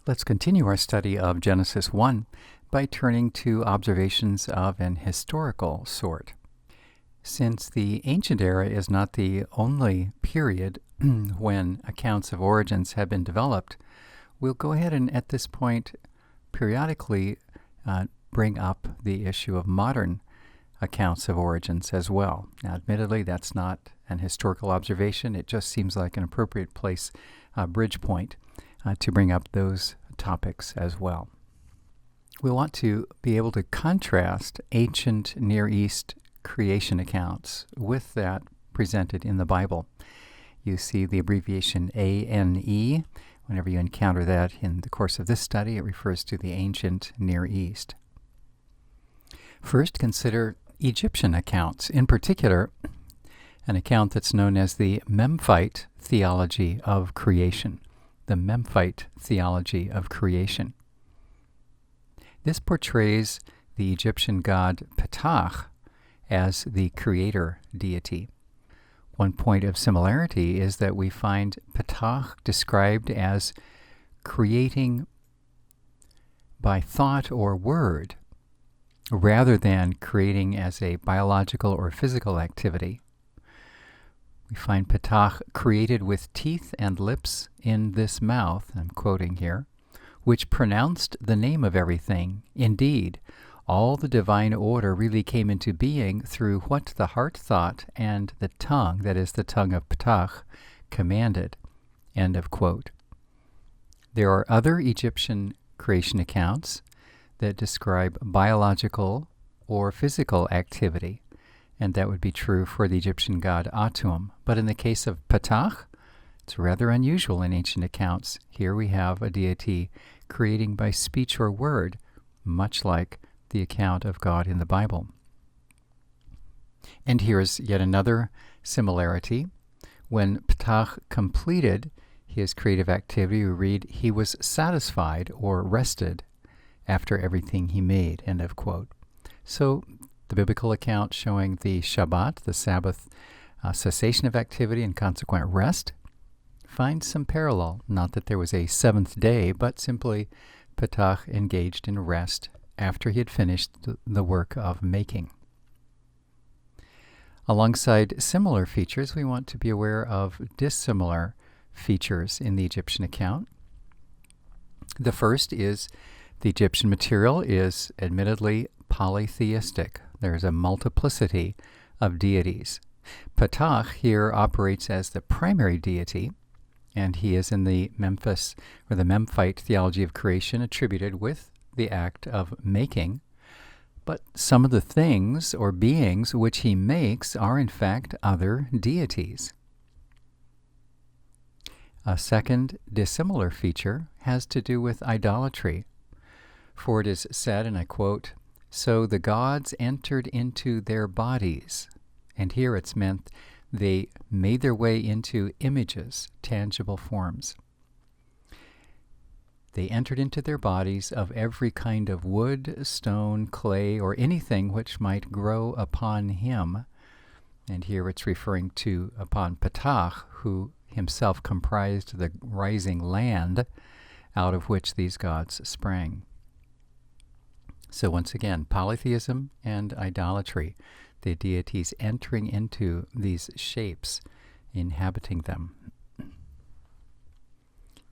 Let's continue our study of Genesis 1 by turning to observations of an historical sort. Since the ancient era is not the only period when accounts of origins have been developed, we'll go ahead and at this point periodically bring up the issue of modern accounts of origins as well. Now, admittedly, that's not an historical observation. It just seems like an appropriate place, bridge point, to bring up those topics as well. We want to be able to contrast ancient Near East creation accounts with that presented in the Bible. You see the abbreviation ANE. Whenever you encounter that in the course of this study, it refers to the ancient Near East. First, consider Egyptian accounts, in particular, an account that's known as the Memphite theology of creation. The Memphite theology of creation. This portrays the Egyptian god Ptah as the creator deity. One point of similarity is that we find Ptah described as creating by thought or word, rather than creating as a biological or physical activity. We find Ptah created with teeth and lips in this mouth, I'm quoting here, which pronounced the name of everything. Indeed, all the divine order really came into being through what the heart thought and the tongue, that is the tongue of Ptah, commanded. End of quote. There are other Egyptian creation accounts that describe biological or physical activity, and that would be true for the Egyptian god Atum. But in the case of Ptah, it's rather unusual in ancient accounts. Here we have a deity creating by speech or word, much like the account of God in the Bible. And here is yet another similarity. When Ptah completed his creative activity, we read, he was satisfied or rested after everything he made, end of quote. So the biblical account showing the Shabbat, the Sabbath, cessation of activity and consequent rest, finds some parallel. Not that there was a seventh day, but simply Ptah engaged in rest after he had finished the work of making. Alongside similar features, we want to be aware of dissimilar features in the Egyptian account. The first is the Egyptian material is admittedly polytheistic. There's a multiplicity of deities. Ptah here operates as the primary deity, and he is in the Memphis or the Memphite theology of creation attributed with the act of making. But some of the things or beings which he makes are in fact other deities. A second dissimilar feature has to do with idolatry. For it is said, and I quote, "So the gods entered into their bodies." And here it's meant they made their way into images, tangible forms. They entered into their bodies of every kind of wood, stone, clay, or anything which might grow upon him. And here it's referring to upon Ptah, who himself comprised the rising land out of which these gods sprang. So once again, polytheism and idolatry, the deities entering into these shapes, inhabiting them.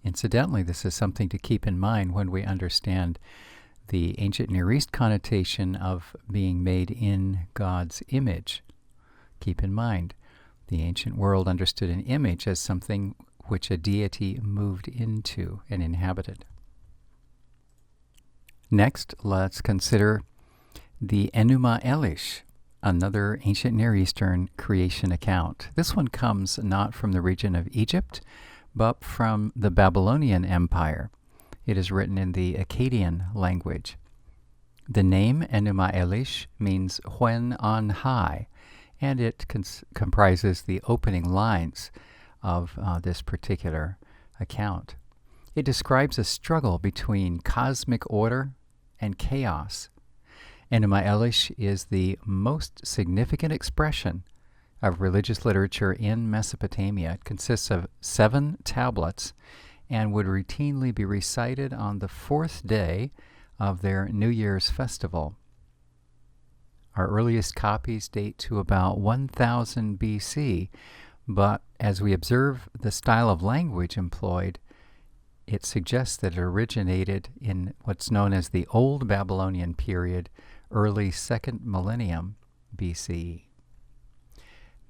Incidentally, this is something to keep in mind when we understand the ancient Near East connotation of being made in God's image. Keep in mind, the ancient world understood an image as something which a deity moved into and inhabited. Next, let's consider the Enuma Elish, another ancient Near Eastern creation account. This one comes not from the region of Egypt, but from the Babylonian Empire. It is written in the Akkadian language. The name Enuma Elish means when on high, and it comprises the opening lines of this particular account. It describes a struggle between cosmic order and chaos. Enuma Elish is the most significant expression of religious literature in Mesopotamia. It consists of 7 tablets and would routinely be recited on the fourth day of their New Year's festival. Our earliest copies date to about 1000 BC, but as we observe the style of language employed, it suggests that it originated in what's known as the Old Babylonian period, early 2nd millennium BCE.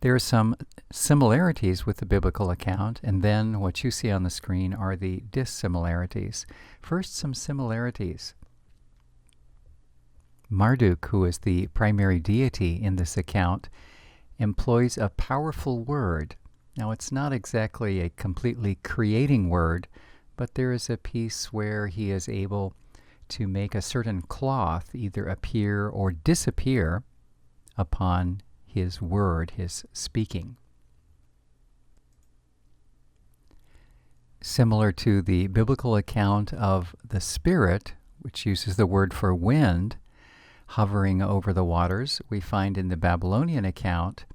There are some similarities with the biblical account, and then what you see on the screen are the dissimilarities. First, some similarities. Marduk, who is the primary deity in this account, employs a powerful word. Now, it's not exactly a completely creating word, but there is a piece where he is able to make a certain cloth either appear or disappear upon his word, his speaking. Similar to the biblical account of the Spirit, which uses the word for wind, hovering over the waters, we find in the Babylonian account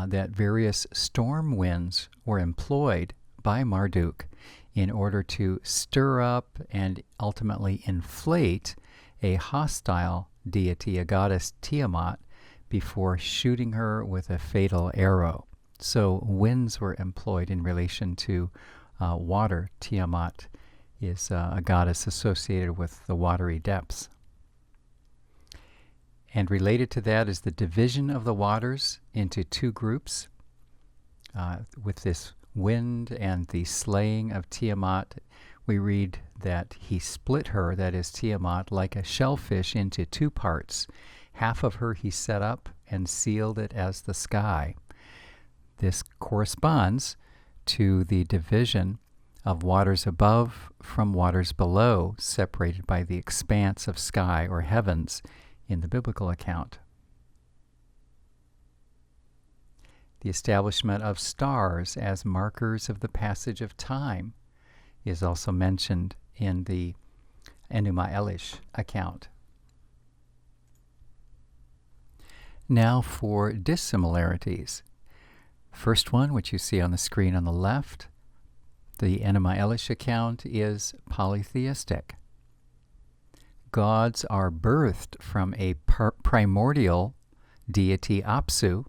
that various storm winds were employed by Marduk in order to stir up and ultimately inflate a hostile deity, a goddess Tiamat, before shooting her with a fatal arrow. So winds were employed in relation to water. Tiamat is a goddess associated with the watery depths. And related to that is the division of the waters into two groups, with this wind and the slaying of Tiamat. We read that he split her, that is Tiamat, like a shellfish into two parts. Half of her he set up and sealed it as the sky. This corresponds to the division of waters above from waters below, separated by the expanse of sky or heavens in the biblical account. The establishment of stars as markers of the passage of time is also mentioned in the Enuma Elish account. Now for dissimilarities. First one, which you see on the screen on the left, the Enuma Elish account is polytheistic. Gods are birthed from a primordial deity Apsu,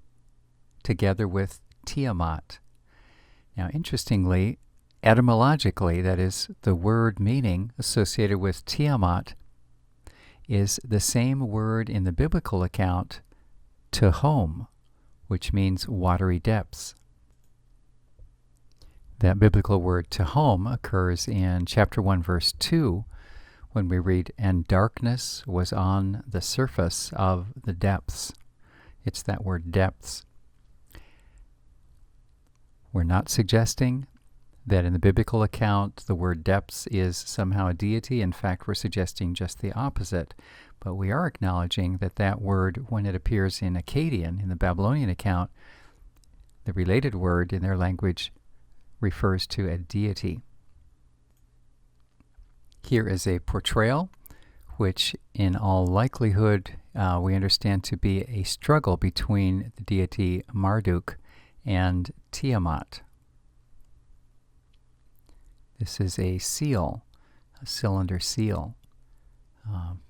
together with Tiamat. Now, interestingly, etymologically, that is, the word meaning associated with Tiamat is the same word in the biblical account, Tehom, which means watery depths. That biblical word Tehom occurs in chapter 1, verse 2, when we read, "And darkness was on the surface of the depths." It's that word depths. We're not suggesting that in the biblical account the word depths is somehow a deity. In fact, we're suggesting just the opposite. But we are acknowledging that that word, when it appears in Akkadian, in the Babylonian account, the related word in their language refers to a deity. Here is a portrayal, which in all likelihood we understand to be a struggle between the deity Marduk and Tiamat. This is a seal, a cylinder seal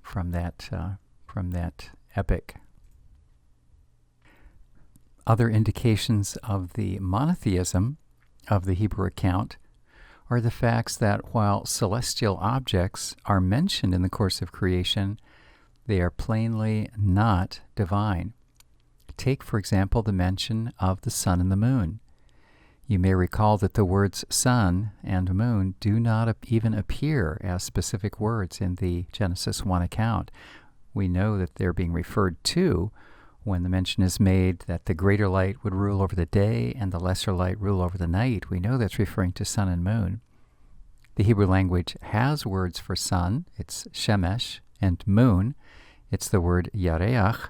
from that epic. Other indications of the monotheism of the Hebrew account are the facts that while celestial objects are mentioned in the course of creation, they are plainly not divine. Take, for example, the mention of the sun and the moon. You may recall that the words sun and moon do not even appear as specific words in the Genesis 1 account. We know that they're being referred to when the mention is made that the greater light would rule over the day and the lesser light rule over the night. We know that's referring to sun and moon. The Hebrew language has words for sun, it's shemesh, and moon, it's the word yareach,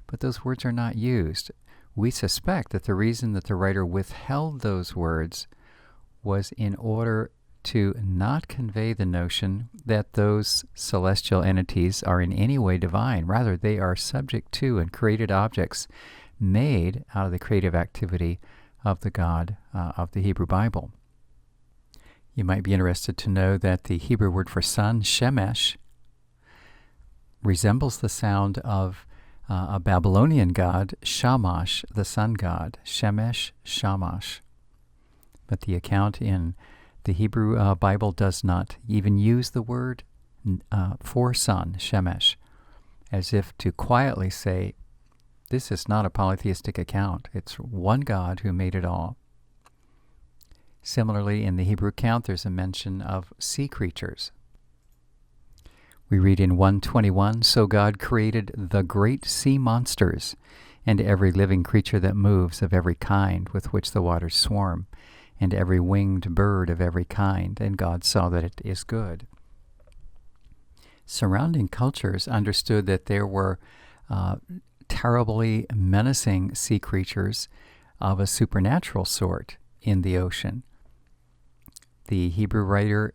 but those words are not used. We suspect that the reason that the writer withheld those words was in order to not convey the notion that those celestial entities are in any way divine. Rather, they are subject to and created objects made out of the creative activity of the God of the Hebrew Bible. You might be interested to know that the Hebrew word for sun, shemesh, resembles the sound of a Babylonian god, Shamash, the sun god, Shemesh, Shamash. But the account in the Hebrew Bible does not even use the word for sun, Shemesh, as if to quietly say, this is not a polytheistic account. It's one God who made it all. Similarly, in the Hebrew account, there's a mention of sea creatures. We read in 1:21, so God created the great sea monsters and every living creature that moves of every kind with which the waters swarm, and every winged bird of every kind, and God saw that it is good. Surrounding cultures understood that there were terribly menacing sea creatures of a supernatural sort in the ocean. The Hebrew writer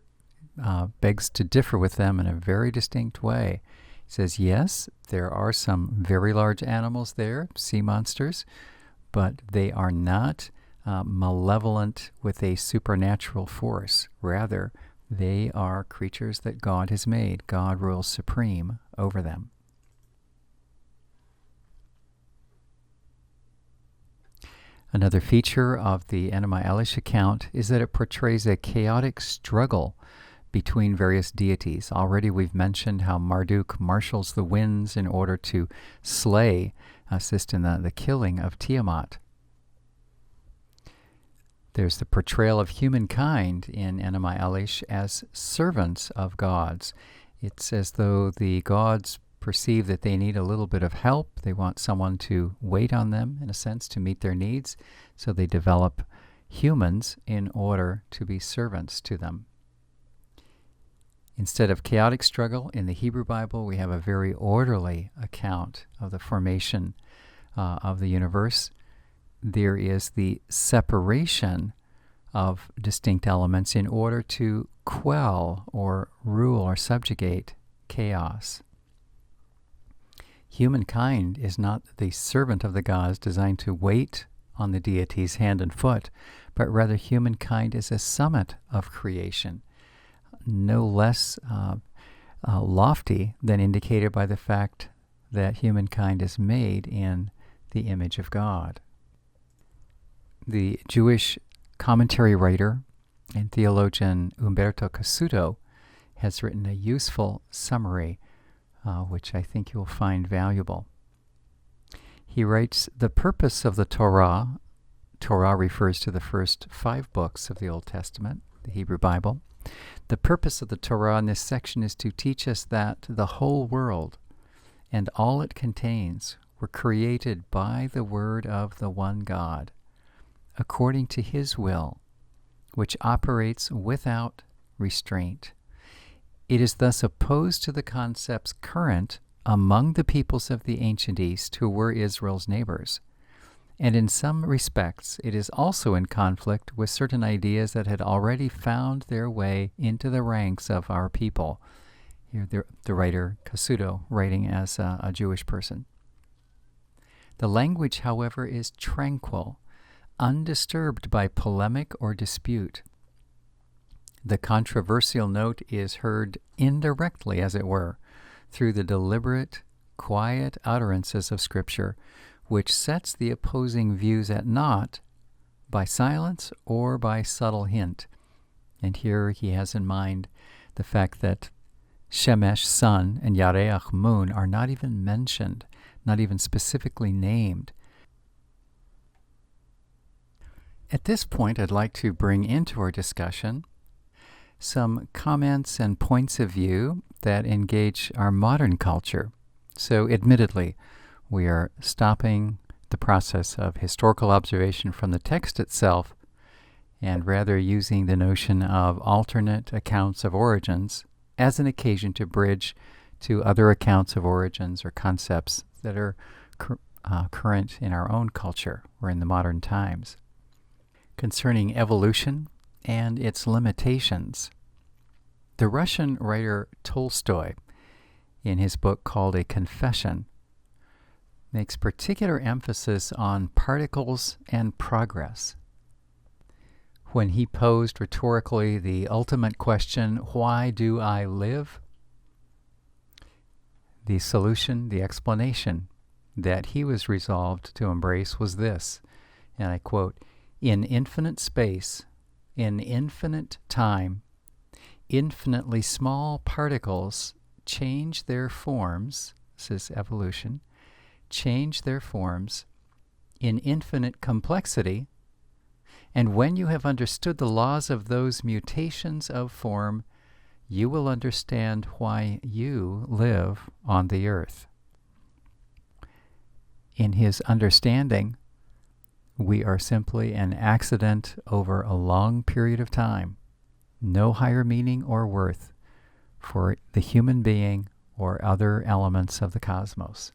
begs to differ with them in a very distinct way. He says, yes, there are some very large animals there, sea monsters, but they are not malevolent with a supernatural force. Rather, they are creatures that God has made. God rules supreme over them. Another feature of the Enuma Elish account is that it portrays a chaotic struggle between various deities. Already we've mentioned how Marduk marshals the winds in order to assist in the killing of Tiamat. There's the portrayal of humankind in Enuma Elish as servants of gods. It's as though the gods perceive that they need a little bit of help. They want someone to wait on them, in a sense, to meet their needs. So they develop humans in order to be servants to them. Instead of chaotic struggle, in the Hebrew Bible, we have a very orderly account of the formation of the universe. There is the separation of distinct elements in order to quell or rule or subjugate chaos. Humankind is not the servant of the gods designed to wait on the deities hand and foot, but rather humankind is a summit of creation, no less lofty than indicated by the fact that humankind is made in the image of God. The Jewish commentary writer and theologian Umberto Cassuto has written a useful summary which I think you'll find valuable. He writes, the purpose of the Torah refers to the first 5 books of the Old Testament, the Hebrew Bible. The purpose of the Torah in this section is to teach us that the whole world and all it contains were created by the word of the one God, according to his will, which operates without restraint. It is thus opposed to the concepts current among the peoples of the ancient East who were Israel's neighbors. And in some respects, it is also in conflict with certain ideas that had already found their way into the ranks of our people. Here the writer Cassuto, writing as a Jewish person. The language, however, is tranquil, undisturbed by polemic or dispute. The controversial note is heard indirectly, as it were, through the deliberate, quiet utterances of Scripture, which sets the opposing views at naught by silence or by subtle hint. And here he has in mind the fact that Shemesh, sun, and Yareach, moon, are not even mentioned, not even specifically named. At this point, I'd like to bring into our discussion some comments and points of view that engage our modern culture. So, admittedly, we are stopping the process of historical observation from the text itself and rather using the notion of alternate accounts of origins as an occasion to bridge to other accounts of origins or concepts that are current in our own culture or in the modern times. Concerning evolution and its limitations, the Russian writer Tolstoy, in his book called A Confession, makes particular emphasis on particles and progress. when he posed rhetorically the ultimate question, why do I live? The solution, the explanation that he was resolved to embrace was this, and I quote, "In infinite space, in infinite time, infinitely small particles change their forms," this is evolution, "change their forms in infinite complexity, and when you have understood the laws of those mutations of form, you will understand why you live on the earth." In his understanding, we are simply an accident over a long period of time, no higher meaning or worth for the human being or other elements of the cosmos.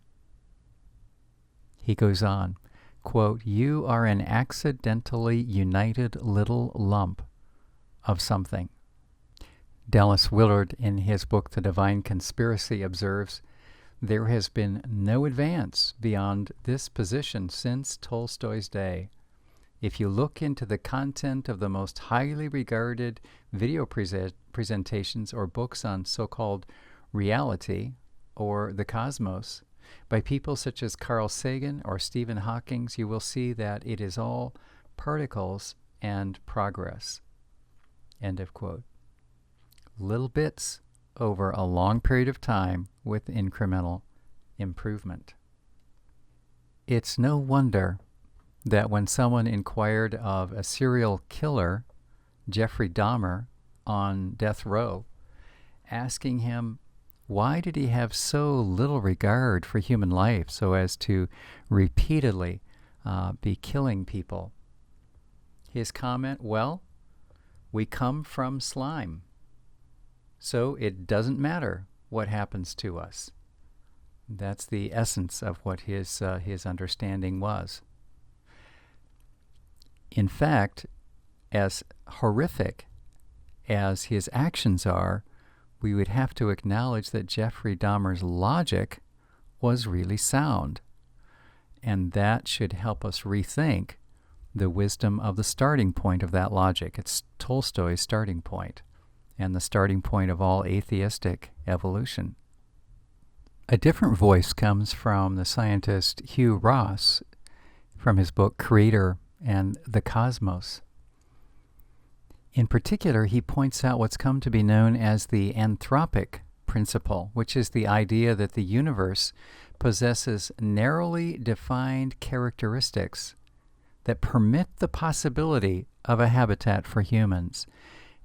He goes on, quote, "You are an accidentally united little lump of something." Dallas Willard, in his book The Divine Conspiracy, observes, "There has been no advance beyond this position since Tolstoy's day. If you look into the content of the most highly regarded video presentations or books on so-called reality or the cosmos by people such as Carl Sagan or Stephen Hawking, you will see that it is all particles and progress." End of quote. Little bits over a long period of time with incremental improvement. It's no wonder that when someone inquired of a serial killer, Jeffrey Dahmer, on death row, asking him why did he have so little regard for human life so as to repeatedly be killing people, his comment, "Well, we come from slime, so it doesn't matter what happens to us." That's the essence of what his understanding was. In fact, as horrific as his actions are, we would have to acknowledge that Jeffrey Dahmer's logic was really sound. And that should help us rethink the wisdom of the starting point of that logic. It's Tolstoy's starting point, and the starting point of all atheistic evolution. A different voice comes from the scientist Hugh Ross from his book Creator and the Cosmos. In particular, he points out what's come to be known as the anthropic principle, which is the idea that the universe possesses narrowly defined characteristics that permit the possibility of a habitat for humans.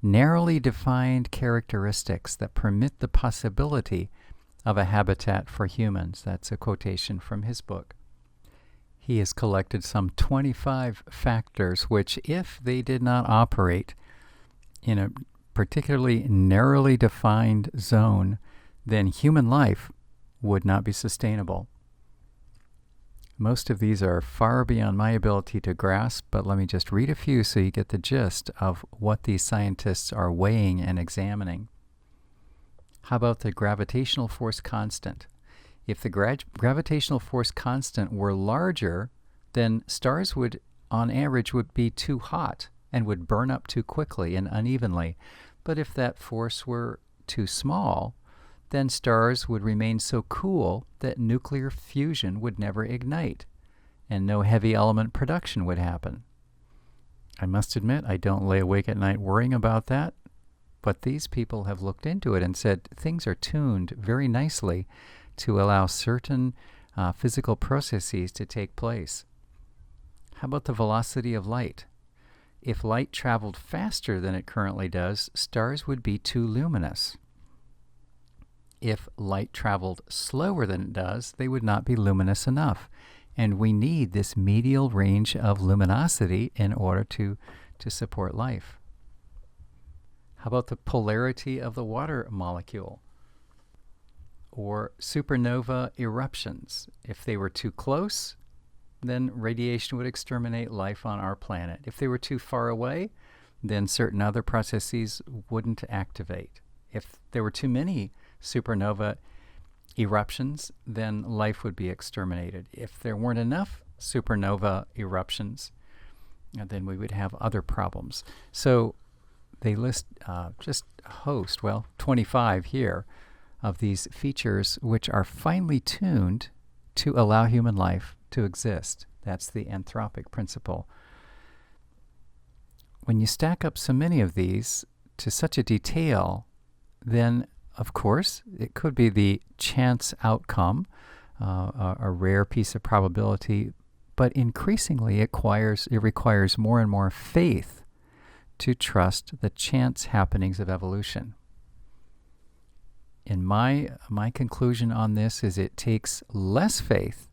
Narrowly defined characteristics that permit the possibility of a habitat for humans. That's a quotation from his book. He has collected some 25 factors which, if they did not operate in a particularly narrowly defined zone, then human life would not be sustainable. Most of these are far beyond my ability to grasp, but let me just read a few so you get the gist of what these scientists are weighing and examining. How about the gravitational force constant? If the gravitational force constant were larger, then stars would, on average, would be too hot and would burn up too quickly and unevenly. But if that force were too small, then stars would remain so cool that nuclear fusion would never ignite, and no heavy element production would happen. I must admit, I don't lay awake at night worrying about that, but these people have looked into it and said things are tuned very nicely to allow certain physical processes to take place. How about the velocity of light? If light traveled faster than it currently does, stars would be too luminous. If light traveled slower than it does, they would not be luminous enough. And we need this medial range of luminosity in order to support life. How about the polarity of the water molecule? Or supernova eruptions? If they were too close, then radiation would exterminate life on our planet. If they were too far away, then certain other processes wouldn't activate. If there were too many supernova eruptions, then life would be exterminated. If there weren't enough supernova eruptions, then we would have other problems. So they list just a host, 25 here, of these features which are finely tuned to allow human life to exist. That's the anthropic principle. When you stack up so many of these to such a detail, then, of course, it could be the chance outcome, a rare piece of probability, but increasingly it requires more and more faith to trust the chance happenings of evolution. And my conclusion on this is it takes less faith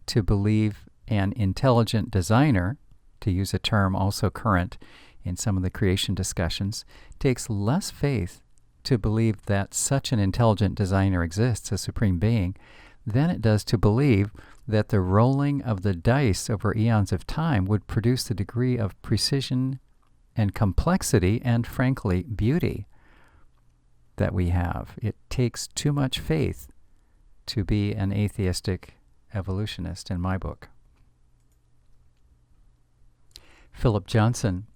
to believe an intelligent designer, to use a term also current in some of the creation discussions, takes less faith to believe that such an intelligent designer exists, a supreme being, than it does to believe that the rolling of the dice over eons of time would produce the degree of precision and complexity and, frankly, beauty that we have. It takes too much faith to be an atheistic evolutionist, in my book. Philip Johnson,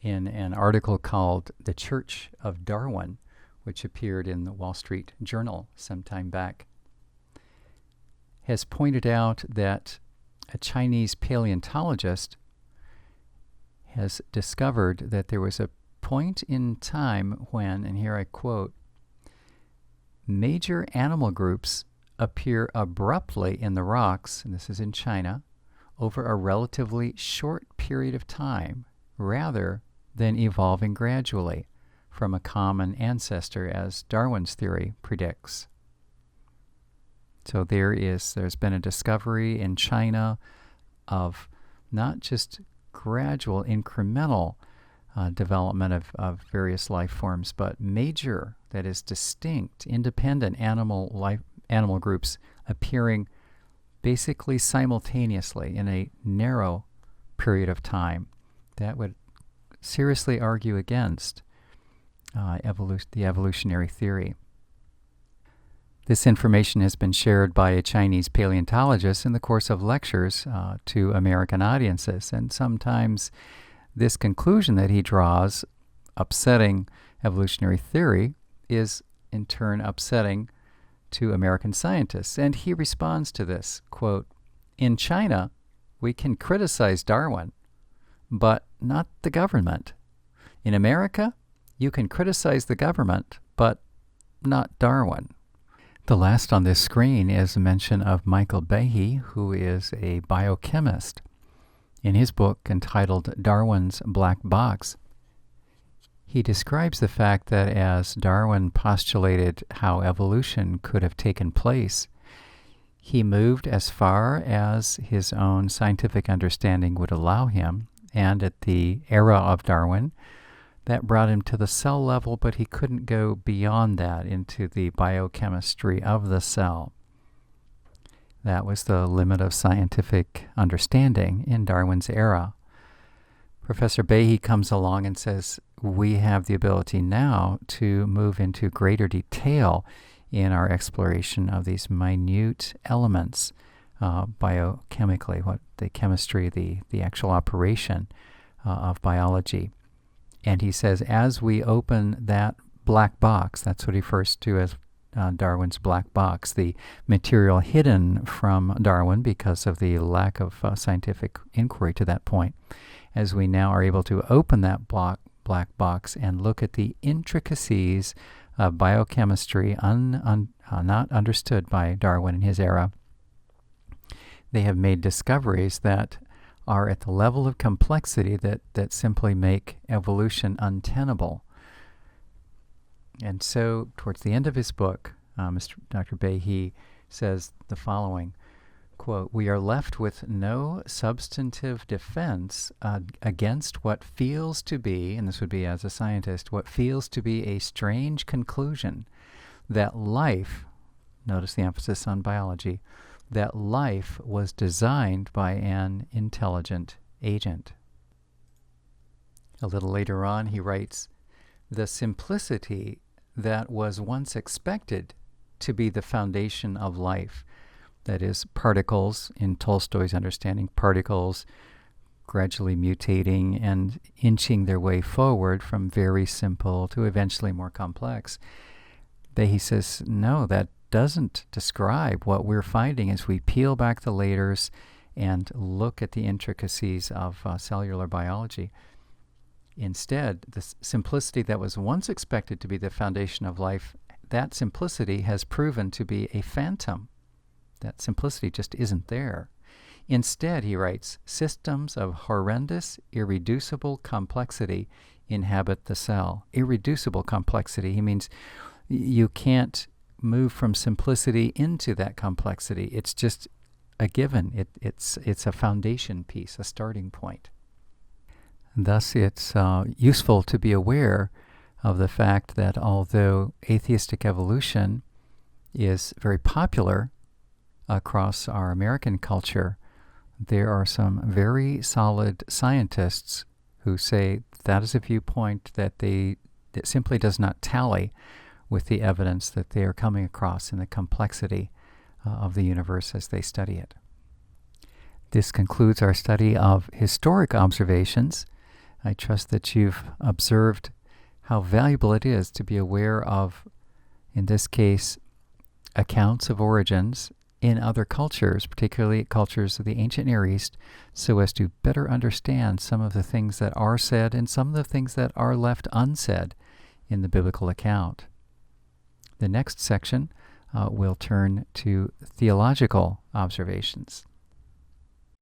in an article called The Church of Darwin, which appeared in the Wall Street Journal some time back, has pointed out that a Chinese paleontologist has discovered that there was a point in time when, and here I quote, major animal groups appear abruptly in the rocks, and this is in China, over a relatively short period of time, rather than evolving gradually from a common ancestor, as Darwin's theory predicts. So there's been a discovery in China of not just gradual, incremental development of various life forms, but major, that is distinct, independent animal groups appearing basically simultaneously in a narrow period of time. That would seriously argue against the evolutionary theory. This information has been shared by a Chinese paleontologist in the course of lectures to American audiences, and sometimes this conclusion that he draws, upsetting evolutionary theory, is in turn upsetting to American scientists. And he responds to this, quote, "In China, we can criticize Darwin, but not the government. In America, you can criticize the government, but not Darwin." The last on this screen is a mention of Michael Behe, who is a biochemist. In his book entitled Darwin's Black Box, he describes the fact that as Darwin postulated how evolution could have taken place, he moved as far as his own scientific understanding would allow him, and at the era of Darwin, that brought him to the cell level, but he couldn't go beyond that into the biochemistry of the cell. That was the limit of scientific understanding in Darwin's era. Professor Behe comes along and says, we have the ability now to move into greater detail in our exploration of these minute elements biochemically, what the chemistry, the actual operation of biology. And he says, as we open that black box, that's what he refers to as Darwin's black box, the material hidden from Darwin because of the lack of scientific inquiry to that point, as we now are able to open that black box and look at the intricacies of biochemistry not understood by Darwin in his era, they have made discoveries that are at the level of complexity that simply make evolution untenable. And so, towards the end of his book, Dr. Behe says the following, quote, "We are left with no substantive defense against what feels to be," and this would be as a scientist, "what feels to be a strange conclusion that life," notice the emphasis on biology, "that life was designed by an intelligent agent." A little later on, he writes, "The simplicity that was once expected to be the foundation of life, that is, particles, in Tolstoy's understanding, particles gradually mutating and inching their way forward from very simple to eventually more complex. He says, no, that doesn't describe what we're finding as we peel back the layers and look at the intricacies of cellular biology. Instead, the simplicity that was once expected to be the foundation of life, that simplicity has proven to be a phantom. That simplicity just isn't there. Instead, he writes, systems of horrendous, irreducible complexity inhabit the cell. Irreducible complexity, he means you can't move from simplicity into that complexity. It's just a given. It's a foundation piece, a starting point. Thus, it's useful to be aware of the fact that although atheistic evolution is very popular across our American culture, there are some very solid scientists who say that is a viewpoint that simply does not tally with the evidence that they are coming across in the complexity of the universe as they study it. This concludes our study of historic observations. I trust that you've observed how valuable it is to be aware of, in this case, accounts of origins in other cultures, particularly cultures of the ancient Near East, so as to better understand some of the things that are said and some of the things that are left unsaid in the biblical account. The next section will turn to theological observations.